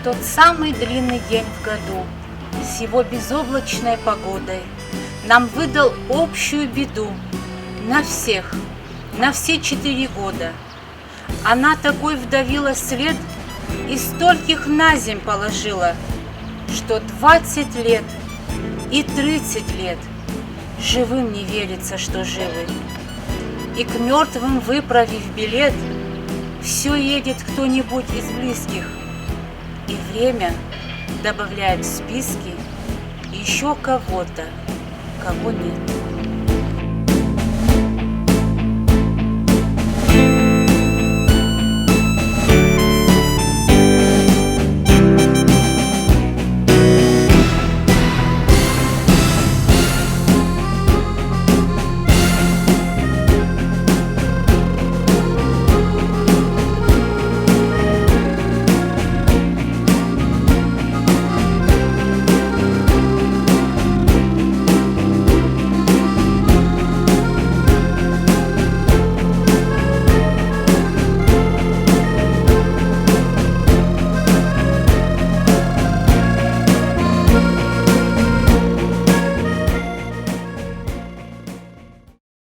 Тот самый длинный день в году с его безоблачной погодой нам выдал общую беду на всех, на все 4 года. Она такой вдавила след и стольких на земь положила, что 20 лет и 30 лет живым не верится, что живы. И к мертвым, выправив билет, все едет кто-нибудь из близких. И время добавляет в списки еще кого-то, кого нет.